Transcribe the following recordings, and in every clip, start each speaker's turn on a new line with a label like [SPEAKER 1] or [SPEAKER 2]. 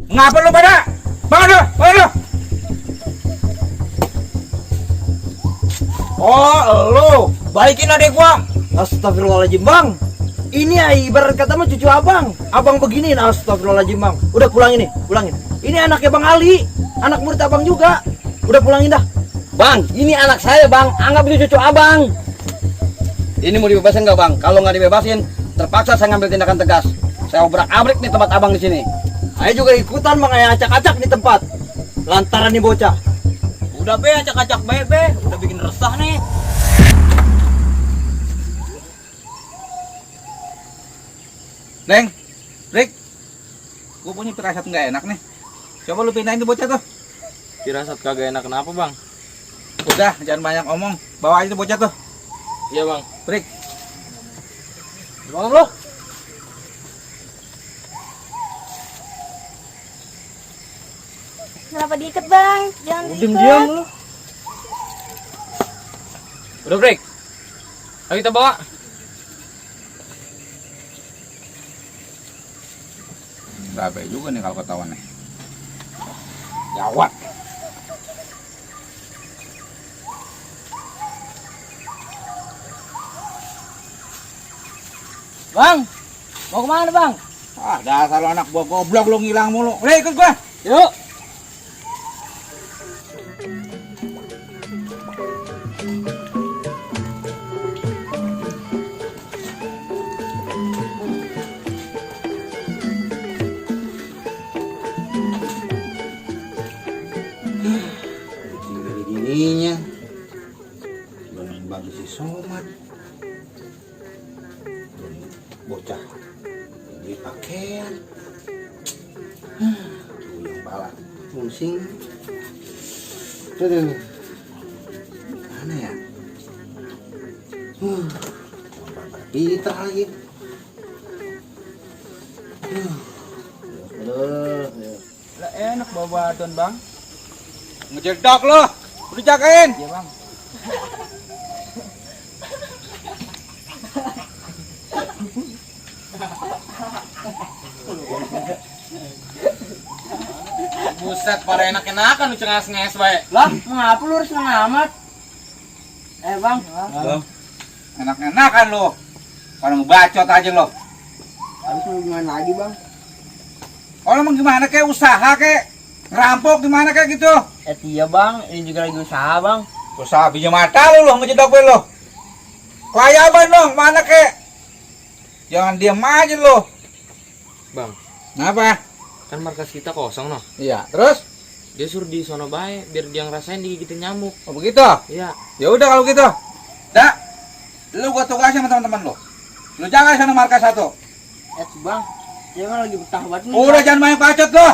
[SPEAKER 1] Ngapa lu pada? Bangun lu. Oh, lu balikin adek gua.
[SPEAKER 2] Astagfirullahaladzim bang. Ini ibarat kata mah cucu abang. Abang beginiin, astagfirullahaladzim bang. Udah pulangin. Ini anaknya Bang Ali, anak murid abang juga. Udah pulangin dah.
[SPEAKER 3] Bang, ini anak saya bang, anggap itu cucu abang. Ini mau dibebasin nggak bang? Kalau nggak dibebasin, terpaksa saya ngambil tindakan tegas. Saya obrak-abrik nih tempat abang di sini.
[SPEAKER 2] Saya juga ikutan bang, kayak acak-acak di tempat. Lantaran nih bocah.
[SPEAKER 1] Udah be, acak-acak be. Udah bikin resah nih. Neng, Rick, gue punya firasat nggak enak nih. Coba lu pindahin tuh bocah tuh.
[SPEAKER 4] Firasat kagak enak kenapa bang?
[SPEAKER 1] Udah, jangan banyak omong. Bawa aja tuh bocah tuh.
[SPEAKER 4] Iya bang.
[SPEAKER 1] Rick,
[SPEAKER 2] Bangun lu.
[SPEAKER 5] Kenapa diikat bang? Jangan diikat.
[SPEAKER 2] Diam lu.
[SPEAKER 4] Udah break. Ayo kita bawa.
[SPEAKER 1] Babe juga nih kalau ketahuan nih. Gawat.
[SPEAKER 2] Bang, mau kemana bang?
[SPEAKER 1] Ah, dasar lu anak gua goblok lu ngilang mulu. Ikut gua.
[SPEAKER 2] Yuk.
[SPEAKER 1] Gini-gininya belum bagus si Somad, belum bocah beli pakaian, yang pala pusing. Tuh, mana ya? Kita lagi.
[SPEAKER 2] Lah enak bawa badan bang.
[SPEAKER 1] Ngejedok lo, udah jagain.
[SPEAKER 2] Iya bang.
[SPEAKER 4] Buset, pada enak-enakan lu cengas-nges baik.
[SPEAKER 2] Lah, ngapa lu harus amat? Bang.
[SPEAKER 1] Enak-enakan lo, kalau ngebacot aja lo.
[SPEAKER 2] Habis mau gimana lagi bang?
[SPEAKER 1] Kalau mau gimana kayak usaha kayak ngerampok gimana kayak gitu.
[SPEAKER 2] Iya bang, ini juga lagi usaha bang.
[SPEAKER 1] Usaha biji mata lo ngejedok gue lo. Kelayaban dong, mana kayak. Jangan diam aja lo.
[SPEAKER 4] Bang,
[SPEAKER 1] Kenapa?
[SPEAKER 4] kan markas kita kosong noh.
[SPEAKER 1] Iya, terus?
[SPEAKER 4] Dia suruh di sono bae biar dia ngerasain digigitin nyamuk.
[SPEAKER 1] Oh begitu?
[SPEAKER 4] Iya.
[SPEAKER 1] Ya udah kalau gitu. Dak, lu gua tugasin sama teman-teman lu. Lu jaga sana markas 1.
[SPEAKER 2] Bang, dia kan lagi betah banget nih.
[SPEAKER 1] Udah jangan main bacot lo.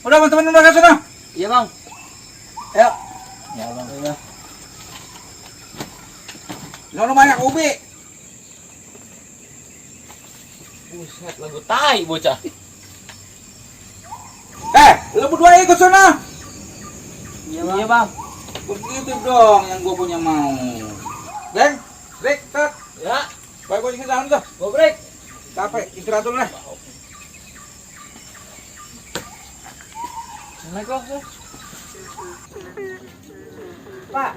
[SPEAKER 1] Udah teman-teman markas sana.
[SPEAKER 2] Iya bang. Ayo. Ya bang. Iya.
[SPEAKER 1] Lu banyak ubi.
[SPEAKER 4] Buset, lagu tai bocah.
[SPEAKER 1] Lu berdua ikut sana.
[SPEAKER 2] Iya bang.
[SPEAKER 1] Begitu dong yang gua punya mau. Bang, Rick, tat.
[SPEAKER 4] Ya,
[SPEAKER 1] Baik gua ke dalam tuh.
[SPEAKER 4] go break.
[SPEAKER 1] Capek, istirahat dulu lah.
[SPEAKER 2] Assalamualaikum.
[SPEAKER 5] Pak.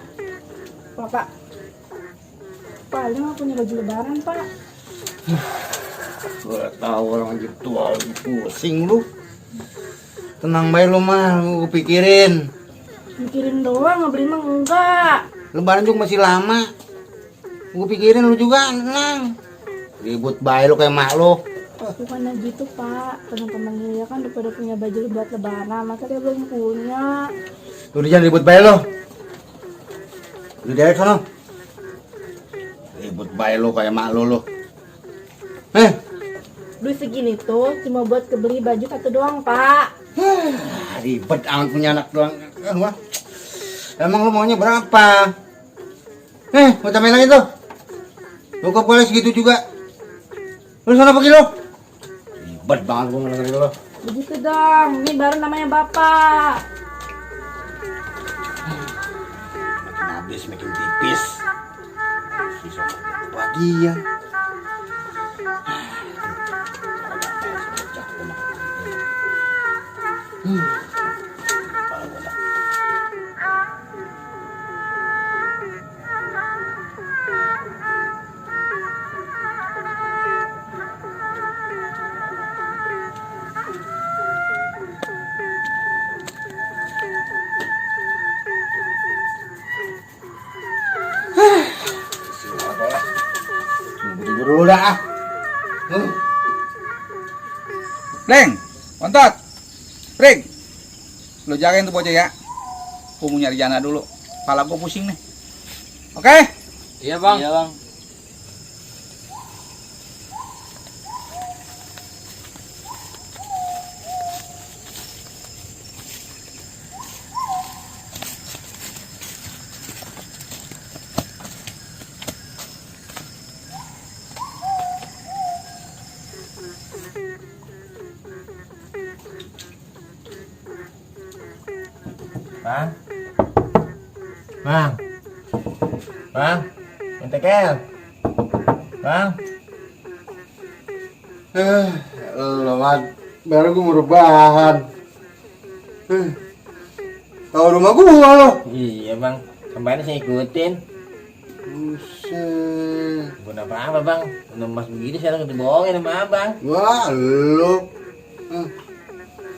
[SPEAKER 5] Pak, Ali nggak punya baju lebaran pak.
[SPEAKER 2] Gua tahu orang lagi tua lagi pusing lu. Tenang baik lu mah, gua pikirin.
[SPEAKER 5] Mikirin doang, ngebeli mah enggak.
[SPEAKER 2] Lebaran juga masih lama. Gua pikirin lu juga, tenang. Ribut baik lu kayak mak lu.
[SPEAKER 5] Bukannya gitu pak, teman-teman dia kan udah pada punya baju buat lebaran, masa dia belum punya.
[SPEAKER 2] Lu jangan ribut baik lu. Lu derek sana. Ribut baik lu kayak mak lu.
[SPEAKER 5] Duit segini tuh cuma buat kebeli baju 1 doang pak.
[SPEAKER 6] ribet amat punya anak doang. Wah. Emang lu maunya berapa? Mau tambahin lagi tuh. Lu kok boleh segitu juga? Lu sana pergi lu. Ribet banget gua ngeliatin lu.
[SPEAKER 5] Begitu dong, ini baru namanya bapak.
[SPEAKER 6] Makin habis makin tipis. Susah bagian. Tidur dulu dah.
[SPEAKER 1] Deng, Ontot, Pring, lu jagain tuh bocah ya. Gua mau nyari Jana dulu. Kepala gua pusing nih. Oke?
[SPEAKER 4] Iya bang.
[SPEAKER 3] Iya bang.
[SPEAKER 6] Bang. Bang. Bang. Mentekel. Bang. Lemah. Baru gue mau rebahan. Tahu rumah gua lo.
[SPEAKER 2] Iya bang, kemarin saya ikutin.
[SPEAKER 6] Buset.
[SPEAKER 2] Bukan apa-apa bang, udah mas begini saya udah dibohongin sama abang.
[SPEAKER 6] Wah, lo.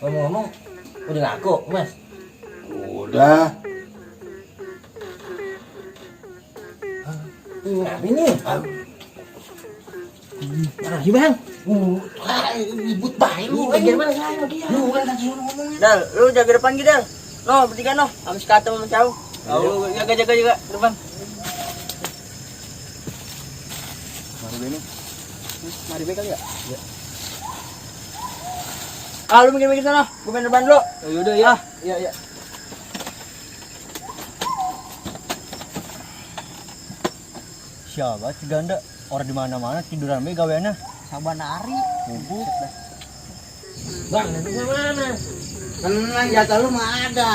[SPEAKER 2] Ngomong-ngomong, udah ngaku mas?
[SPEAKER 6] Udah.
[SPEAKER 2] Ngapain nih? Makasih bang.
[SPEAKER 6] Ribut baik lu.
[SPEAKER 2] Gimana saya lagi ya?
[SPEAKER 6] Lu kan tadi ngomongnya.
[SPEAKER 2] Dal, lu jaga depan gitu Dal. No, bertiga no, habis kata sama Cau. Lu jaga juga depan. Mari baik kali ya? Iya. Ah, lu mikir-mikir sana, gue main depan dulu.
[SPEAKER 4] Yaudah ya.
[SPEAKER 2] Iya, iya.
[SPEAKER 7] Siapa si ganda? Orang di mana-mana tiduran be gaweannya. Saban hari. Bubuk.
[SPEAKER 2] Bang, nanti mana?
[SPEAKER 6] Tenang, jatah lu mah ada.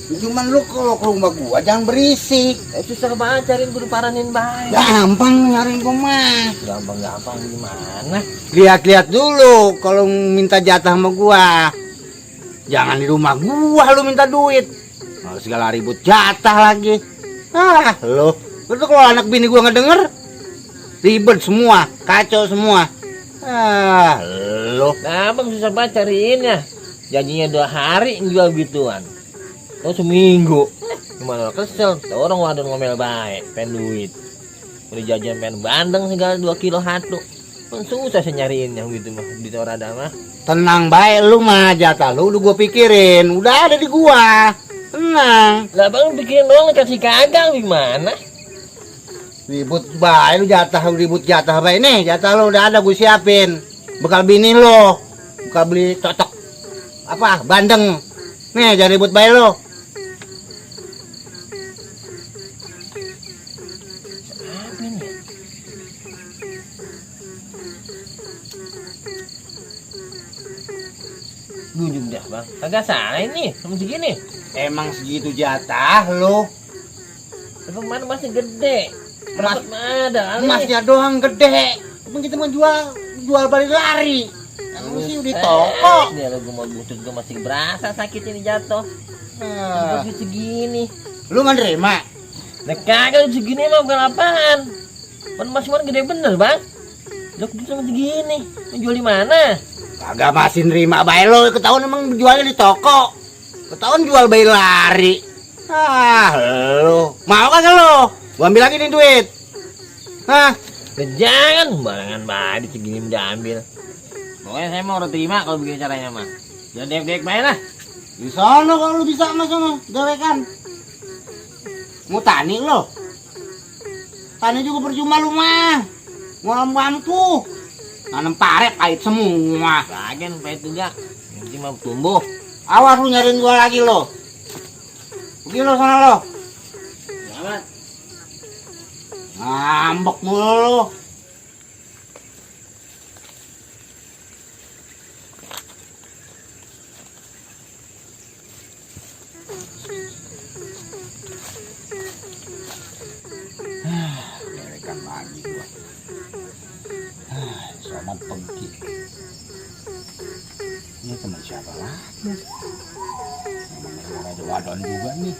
[SPEAKER 6] Cuman lu kalau ke rumah gua jangan berisik.
[SPEAKER 2] Susah banget cariin kudu paranin baik.
[SPEAKER 6] Gampang nyariin gua mah.
[SPEAKER 2] Gampang-gampang gimana?
[SPEAKER 6] Lihat-lihat dulu kalau minta jatah sama gua. Jangan di rumah gua lu minta duit. Kalau segala ribut jatah lagi. Lu tuh kalau anak bini gua ngedenger ribet semua, kacau semua. Lu.
[SPEAKER 2] Nah, bang susah banget cariinnya. Janjinya 2 hari jual gituan. Oh seminggu. Gimana kesel? Tahu orang wadah ngomel baik, pengen duit. Udah jajan pengen bandeng segala 2 kilo hatu. Kan susah sih nyariin yang gitu mah di Torada mah.
[SPEAKER 6] Tenang baik lu mah, jatah lu udah gua pikirin, udah ada di gua. Tenang.
[SPEAKER 2] Lah bang pikirin doang kasih kagak gimana?
[SPEAKER 6] Ribut baik lu jatah, ribut jatah baik nih, jatah lu udah ada gua siapin. Bekal bini lo, bekal beli cocok apa bandeng. Nih jangan ribut baik lo.
[SPEAKER 2] Gunjung dah bang, kagak salah ini, sama segini.
[SPEAKER 6] Emang segitu jatah lo.
[SPEAKER 2] Tapi mana masih gede.
[SPEAKER 6] Emas,
[SPEAKER 2] ada
[SPEAKER 6] emasnya doang gede. Emang kita mau jual balik lari. Emang sih udah di toko.
[SPEAKER 2] Ini kalau gue mau butut gue masih berasa sakit ini jatuh. Masih segini.
[SPEAKER 6] Lu nggak nerima?
[SPEAKER 2] Nah kagak segini mah bukan apaan. Masih mana gede bener bang. Lo sama segini, menjual di mana?
[SPEAKER 6] Kagak masih nerima bayi lo, ketahuan emang jualnya di toko. Ketahuan jual bayi lari. Lo mau kagak lo? Gua ambil lagi nih duit.
[SPEAKER 2] Jangan sembarangan banget segini udah ambil. Pokoknya saya mau udah terima kalau begini caranya mah. Jangan dek-dek main lah.
[SPEAKER 6] Di sono kalau lu bisa mas sono, dewekan. Mau tani lo? Tani juga percuma lu mah. Mampu. Nanam pare pahit semua.
[SPEAKER 2] Lagian pahit juga. Nanti mau tumbuh.
[SPEAKER 6] Awas lu nyariin gua lagi lo. Pergi lo sana lo. Ngambek mulu lo. Lerekan lagi gua. Somat pergi. Ini teman siapa lagi? Memang ada wadon juga nih.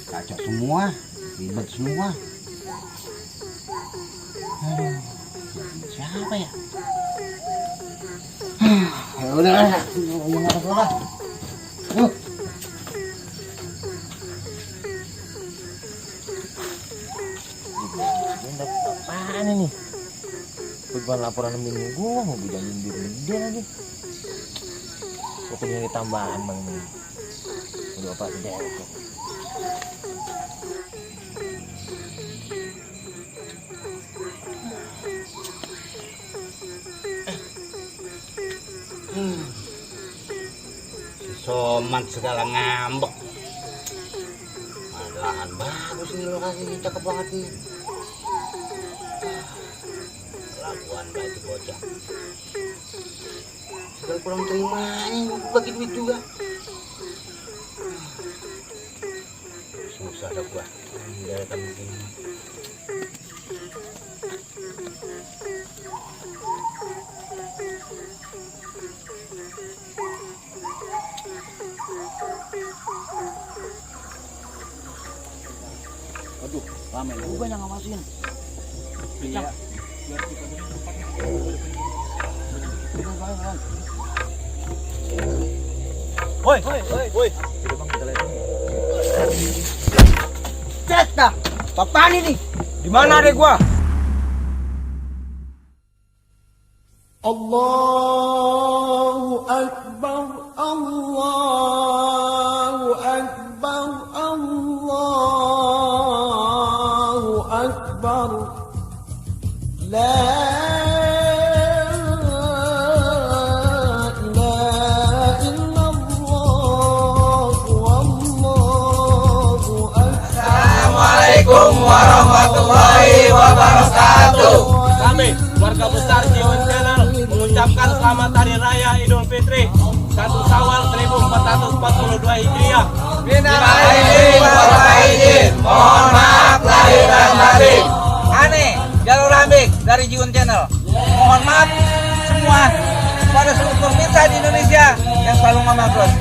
[SPEAKER 6] Kacau semua, ribet semua. Aduh, teman siapa ya? Ya udah, ngomong apa? Yuk.
[SPEAKER 2] Apaan ini? Bukan laporan minggu gua mau janjiin diri dia lagi. Pokoknya ini tambahan bang ini. Udah apa deh itu.
[SPEAKER 6] Si Somat segala ngambek. Lahan bagus nih lokasi, cakep banget nih. Labuan batu bocah. Segala kurang terimanya, bagi duit juga. Susah dah gua. Dari kami ini.
[SPEAKER 3] Aduh, rame juga yang ngawasin. Iya.
[SPEAKER 7] Woi.
[SPEAKER 3] Cet dah. Apaan ini?
[SPEAKER 1] Di mana adek gua?
[SPEAKER 8] Allahu Akbar, Allahu Akbar, Allahu Akbar. La ilaha illallah, wallahu akbar.
[SPEAKER 1] Assalamualaikum warahmatullahi wabarakatuh.
[SPEAKER 7] Kami warga besar Jiwon Channel mengucapkan selamat Hari Raya Idul Fitri 1 Syawal 1442 Hijriah.
[SPEAKER 1] Minal aidin wal faizin. Mohon maaf lahir dan batin. Aneh, Jalur Rambik dari Jiwon Channel. Mohon maaf semua pada seluruh pemirsa di Indonesia yang selalu ngamal terus.